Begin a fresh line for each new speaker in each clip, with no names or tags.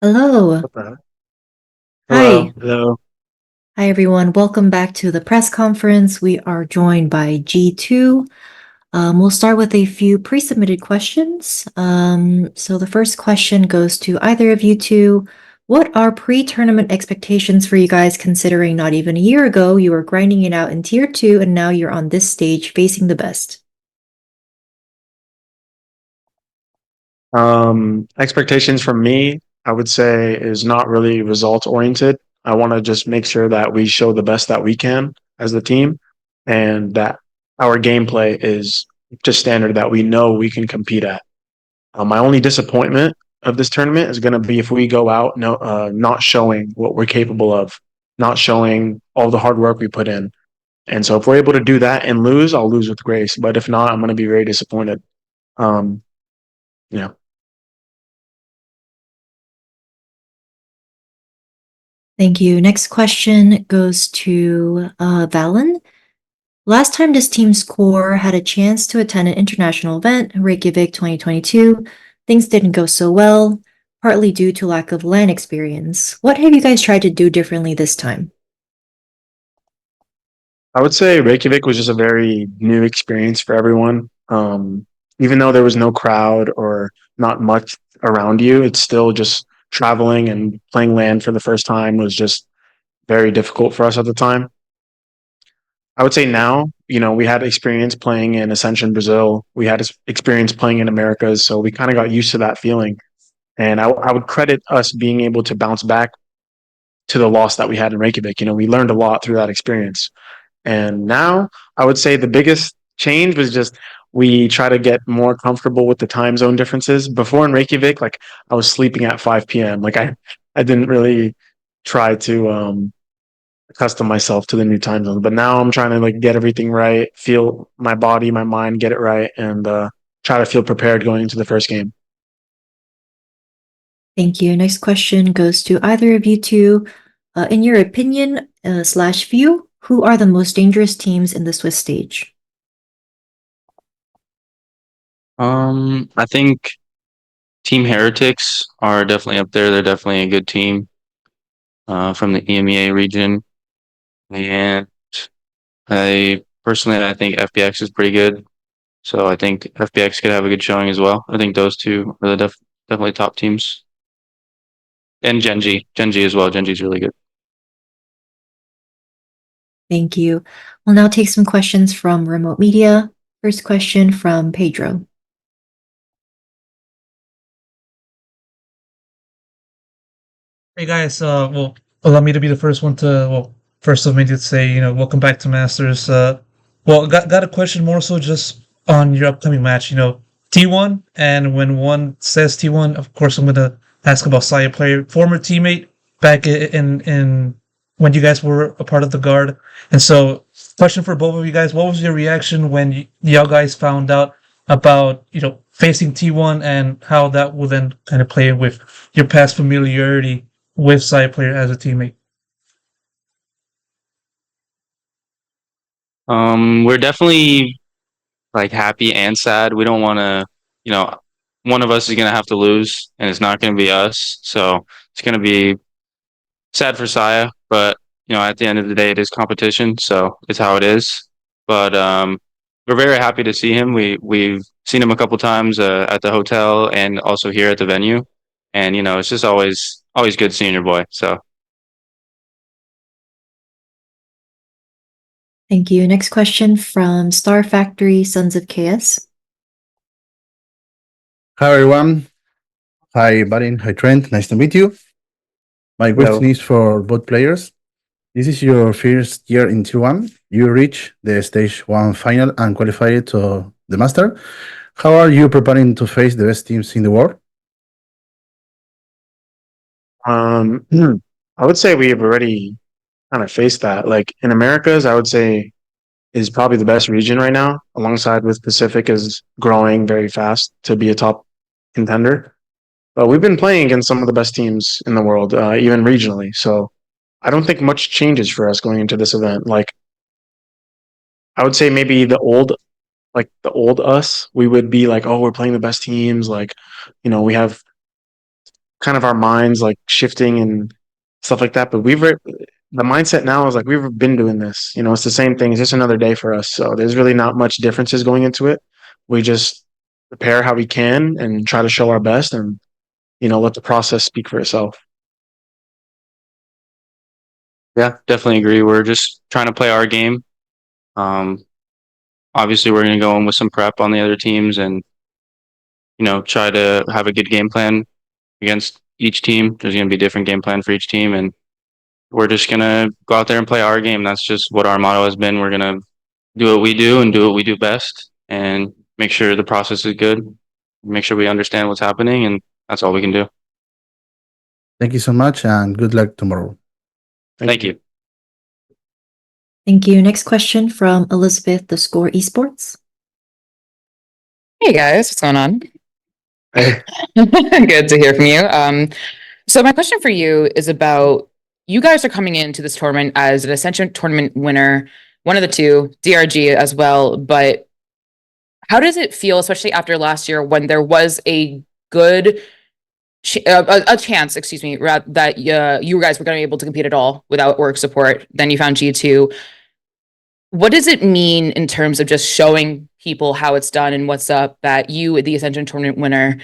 Hello.
What the heck?
Hi.
Hello. Hello.
Hi, everyone. Welcome back to the press conference. We are joined by G2. We'll start with a few pre-submitted questions. So the first question goes to either of you two. What are pre-tournament expectations for you guys, considering not even a year ago you were grinding it out in Tier 2 and now you're on this stage facing the best?
Expectations from me, I would say, is not really result oriented. I want to just make sure that we show the best that we can as the team and that our gameplay is just standard that we know we can compete at. My only disappointment of this tournament is going to be if we go out not showing what we're capable of, not showing all the hard work we put in. And so if we're able to do that and lose, I'll lose with grace. But if not, I'm going to be very disappointed. Um, yeah.
Thank you. Next question goes to valyn. Last time this team's core had a chance to attend an international event, Reykjavik 2022, things didn't go so well, partly due to lack of LAN experience. What have you guys tried to do differently this time?
I would say Reykjavik was just a very new experience for everyone. Even though there was no crowd or not much around you, it's still just traveling and playing land for the first time was just very difficult for us at the time. I would say now, we had experience playing in Ascension Brazil. We had experience playing in Americas, so we kind of got used to that feeling. And I would credit us being able to bounce back to the loss that we had in Reykjavik. We learned a lot through that experience. And now I would say the biggest change was just we try to get more comfortable with the time zone differences. Before in Reykjavik, like I was sleeping at 5 p.m. I didn't really try to accustom myself to the new time zone. But now I'm trying to like get everything right, feel my body, my mind, get it right, and try to feel prepared going into the first game.
Thank you. Next question goes to either of you two. In your opinion slash view, who are the most dangerous teams in the Swiss stage?
I think Team Heretics are definitely up there. They're definitely a good team from the EMEA region. And I think FBX is pretty good. So I think FBX could have a good showing as well. I think those two are definitely top teams. And Genji as well. Genji's really good.
Thank you. We'll now take some questions from remote media. First question from Pedro.
Hey guys, allow me to be the first one to, first of many to say, welcome back to Masters. Got a question more so just on your upcoming match, T1, and when one says T1, of course I'm gonna ask about Saya player, former teammate back in when you guys were a part of the guard. And so, question for both of you guys, what was your reaction when y'all guys found out about, facing T1 and how that will then kind of play with your past familiarity with side player as a teammate?
We're definitely like happy and sad. We don't want to, you know, one of us is going to have to lose and it's not going to be us. So it's going to be sad for Saya, but at the end of the day, it is competition, so it's how it is. But we're very happy to see him. We've seen him a couple times at the hotel and also here at the venue, and it's just always good seeing your boy. So
Thank you. Next question from Star Factory Sons of KS.
Hi everyone. Hi Valyn. Hi Trent. Nice to meet you. My question
So
is for both players. This is your first year in Tier 1. You reached the Stage 1 final and qualified to the Master. How are you preparing to face the best teams in the world?
um, I would say we have already kind of faced that. Like in Americas, I would say is probably the best region right now, alongside with Pacific is growing very fast to be a top contender. But we've been playing against some of the best teams in the world, even regionally. So I don't think much changes for us going into this event. Like I would say maybe the old us, we would be like, oh, we're playing the best teams. Like, we have kind of our minds like shifting and stuff like that. But the mindset now is like we've been doing this. It's the same thing. It's just another day for us. So there's really not much differences going into it. We just prepare how we can and try to show our best and let the process speak for itself.
Yeah, definitely agree. We're just trying to play our game. Obviously, we're going to go in with some prep on the other teams and try to have a good game plan against each team. There's going to be a different game plan for each team, and we're just going to go out there and play our game. That's just what our motto has been. We're going to do what we do and do what we do best and make sure the process is good, make sure we understand what's happening, and that's all we can do.
Thank you so much and good luck tomorrow.
Thank you.
Thank you. Next question from Elizabeth, The Score Esports.
Hey guys, what's going on?
Hey.
Good to hear from you. So my question for you is about you guys are coming into this tournament as an Ascension tournament winner, one of the two, DRG as well. But how does it feel, especially after last year when there was a good a chance, that you guys were going to be able to compete at all without work support? Then you found G2. What does it mean in terms of just showing people how it's done and what's up that you, the Ascension tournament winner,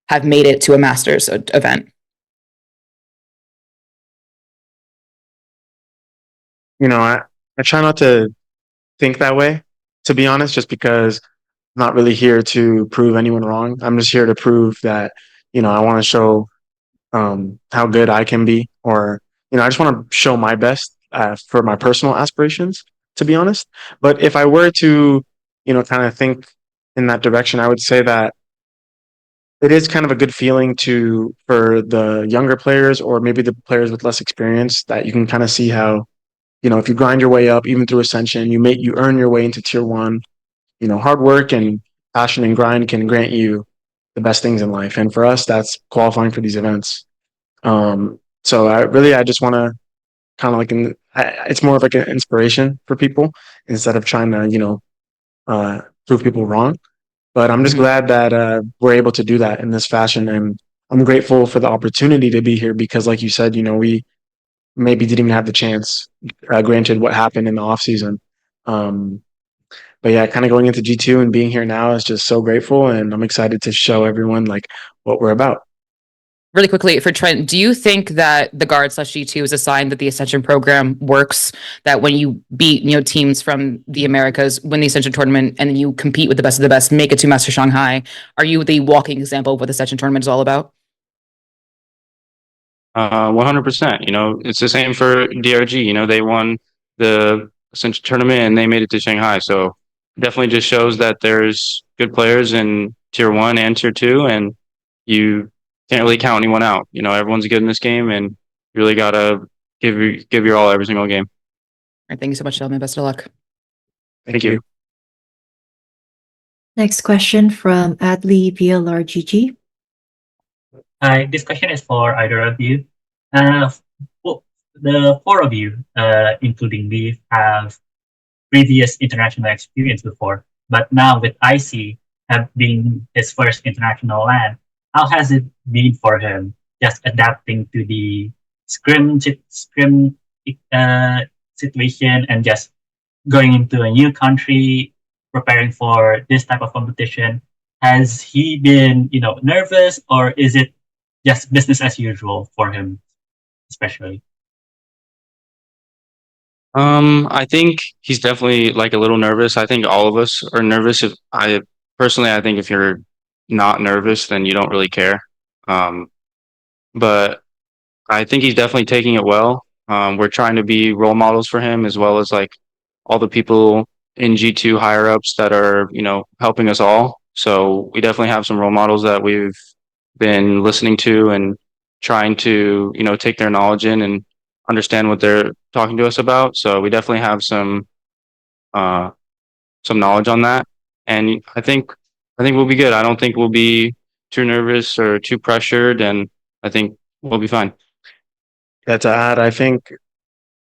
have made it to a Masters event?
I try not to think that way, to be honest, just because I'm not really here to prove anyone wrong. I'm just here to prove that, I want to show how good I can be, or, I just want to show my best for my personal aspirations, to be honest. But if I were to, kind of think in that direction, I would say that it is kind of a good feeling for the younger players or maybe the players with less experience that you can kind of see how, if you grind your way up, even through Ascension, you earn your way into tier one. Hard work and passion and grind can grant you the best things in life. And for us, that's qualifying for these events. So I just want to kind of like, it's more of like an inspiration for people instead of trying to, prove people wrong. But I'm just glad that we're able to do that in this fashion. And I'm grateful for the opportunity to be here because, like you said, we maybe didn't even have the chance, granted what happened in the off season. But yeah, kind of going into G2 and being here now is just so grateful. And I'm excited to show everyone like what we're about.
Really quickly for Trent, do you think that the guard / G2 is a sign that the Ascension program works? That when you beat teams from the Americas, win the Ascension tournament, and then you compete with the best of the best, make it to Masters Shanghai, are you the walking example of what the Ascension tournament is all about?
100%. It's the same for DRG. They won the Ascension tournament and they made it to Shanghai. So definitely just shows that there's good players in tier 1 and tier 2, and you can't really count anyone out. Everyone's good in this game, and you really gotta give your all every single game.
All right, thank you so much, gentlemen. Best of luck.
Thank you.
Next question from Adley via LarGG.
Hi, this question is for either of you. The four of you, including me, have previous international experience before, but now with IC have been his first international LAN, how has it been for him just adapting to the scrim situation and just going into a new country, preparing for this type of competition? Has he been, nervous, or is it just business as usual for him, especially?
I think he's definitely like a little nervous. I think all of us are nervous. I think if you're not nervous, then you don't really care. But I think he's definitely taking it well. We're trying to be role models for him, as well as like all the people in G2 higher ups that are, helping us all. So we definitely have some role models that we've been listening to and trying to, take their knowledge in and understand what they're talking to us about. So we definitely have some knowledge on that. And I think we'll be good. I don't think we'll be too nervous or too pressured, and I think we'll be fine.
Yeah, to add, I think,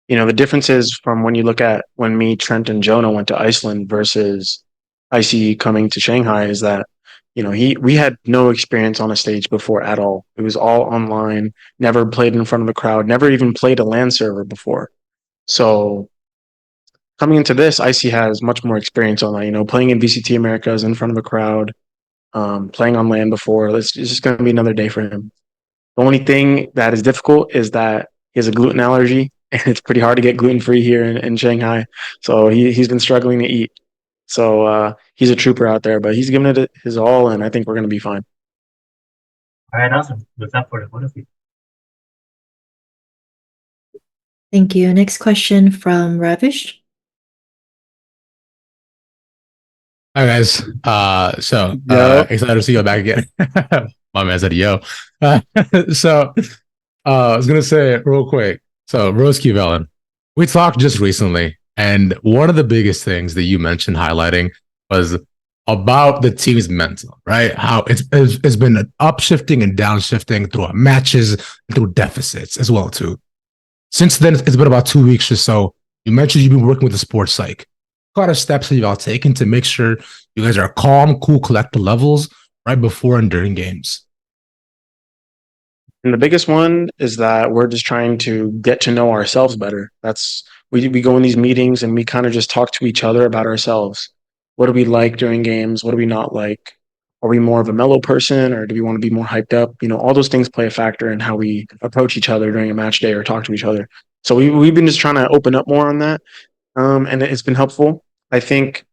the differences from when you look at when me, Trent, and Jonah went to Iceland versus IC coming to Shanghai is that, we had no experience on a stage before at all. It was all online, never played in front of a crowd, never even played a LAN server before. So coming into this, Icy has much more experience on that, playing in VCT Americas in front of a crowd, playing on LAN before. It's just going to be another day for him. The only thing that is difficult is that he has a gluten allergy, and it's pretty hard to get gluten free here in Shanghai. So he's been struggling to eat. So he's a trooper out there, but he's giving it his all, and I think we're going to be fine.
All right, awesome. Good luck for the both of you.
Thank you. Next question from Ravish.
Hi guys.
Yo.
Excited to see you back again. My man said yo. I was gonna say real quick. So Roski Valyn, we talked just recently, and one of the biggest things that you mentioned highlighting was about the team's mental, right? How it's been an upshifting and downshifting throughout matches and through deficits as well too. Since then, it's been about 2 weeks or so. You mentioned you've been working with the sports psych. What kind of steps have you all taken to make sure you guys are calm, cool, collected levels right before and during games?
And the biggest one is that we're just trying to get to know ourselves better. We go in these meetings and we kind of just talk to each other about ourselves. What do we like during games? What do we not like? Are we more of a mellow person, or do we want to be more hyped up? All those things play a factor in how we approach each other during a match day or talk to each other. So we've been just trying to open up more on that, and it's been helpful. I think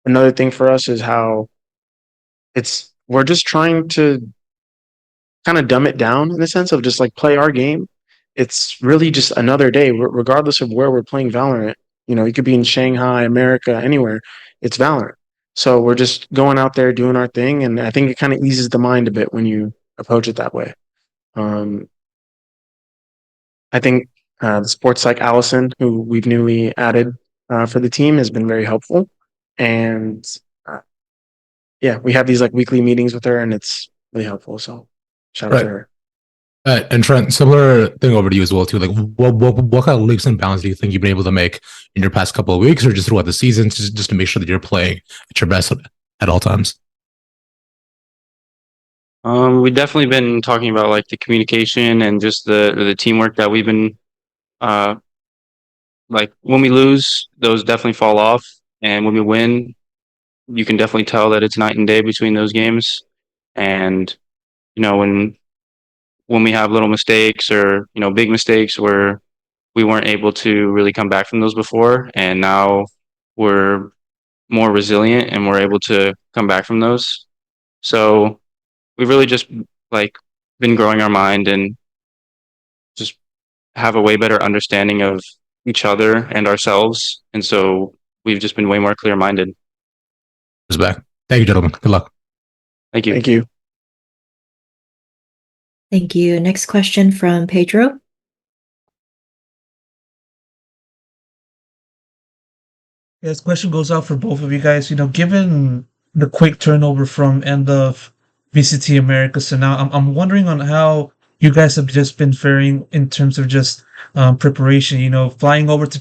another thing for us is how we're just trying to kind of dumb it down in the sense of just like play our game. It's really just another day, regardless of where we're playing Valorant. It could be in Shanghai, America, anywhere. It's Valorant. So we're just going out there doing our thing, and I think it kind of eases the mind a bit when you approach it that way. I think the sports like Allison, who we've newly added for the team, has been very helpful. And yeah, we have these like weekly meetings with her, and it's really helpful. So shout out to her.
And Trent, similar thing over to you as well too. Like, what kind of leaps and bounds do you think you've been able to make in your past couple of weeks, or just throughout the season, just to make sure that you're playing at your best at all times?
We've definitely been talking about like the communication and just the teamwork that we've been like when we lose, those definitely fall off, and when we win, you can definitely tell that it's night and day between those games. And when we have little mistakes or big mistakes where we weren't able to really come back from those before, and now we're more resilient and we're able to come back from those. So we've really just like been growing our mind and just have a way better understanding of each other and ourselves, and so we've just been way more clear-minded.
Back. Thank you, gentlemen. Good luck.
Thank you.
Thank you.
Thank you. Next question from Pedro.
Yeah, this question goes out for both of you guys. Given the quick turnover from end of VCT America, so now I'm wondering on how you guys have just been faring in terms of just preparation. Flying over to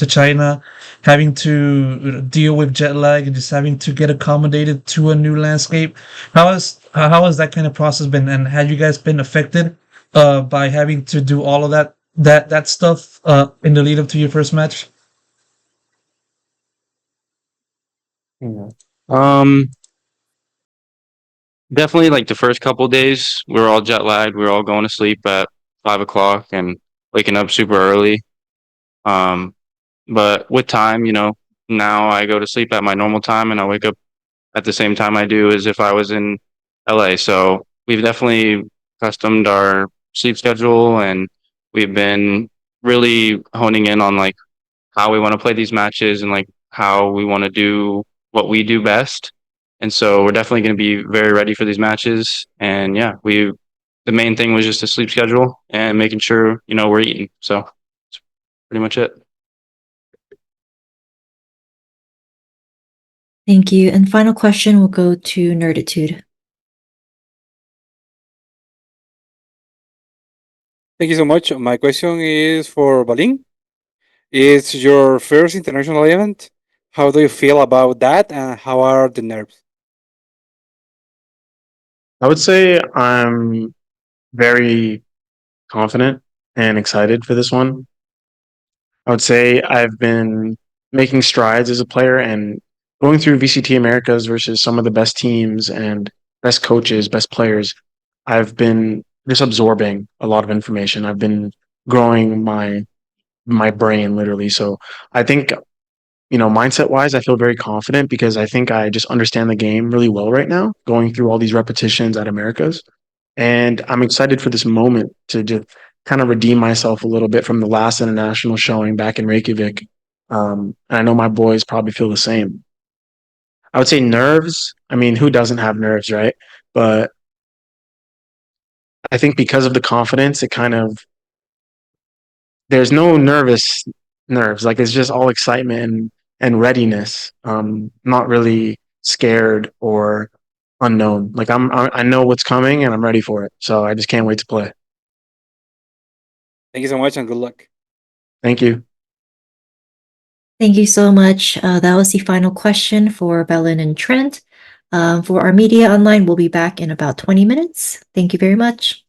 China, having to deal with jet lag and just having to get accommodated to a new landscape. How has that kind of process been, and have you guys been affected by having to do all of that stuff in the lead up to your first match?
Definitely like the first couple days, we were all jet lagged. We were all going to sleep at 5 o'clock and waking up super early. But with time, now I go to sleep at my normal time and I wake up at the same time I do as if I was in LA. So we've definitely customed our sleep schedule, and we've been really honing in on like how we want to play these matches and like how we want to do what we do best. And so we're definitely going to be very ready for these matches. And yeah, the main thing was just a sleep schedule and making sure, we're eating. So that's pretty much it.
Thank you. And final question will go to Nerditude.
Thank you so much. My question is for valyn. It's your first international event. How do you feel about that, and how are the nerves?
I would say I'm very confident and excited for this one. I would say I've been making strides as a player and going through VCT Americas versus some of the best teams and best coaches, best players. I've been just absorbing a lot of information. I've been growing my brain literally. So I think, mindset wise, I feel very confident because I think I just understand the game really well right now, going through all these repetitions at Americas. And I'm excited for this moment to just kind of redeem myself a little bit from the last international showing back in Reykjavik. And I know my boys probably feel the same. I would say nerves. I mean, who doesn't have nerves, right? But I think because of the confidence, it kind of, there's no nerves. Like it's just all excitement and readiness. Not really scared or unknown. Like I know what's coming and I'm ready for it. So I just can't wait to play.
Thank you so much and good luck.
Thank you.
Thank you so much. That was the final question for Valyn and Trent. For our media online, we'll be back in about 20 minutes. Thank you very much.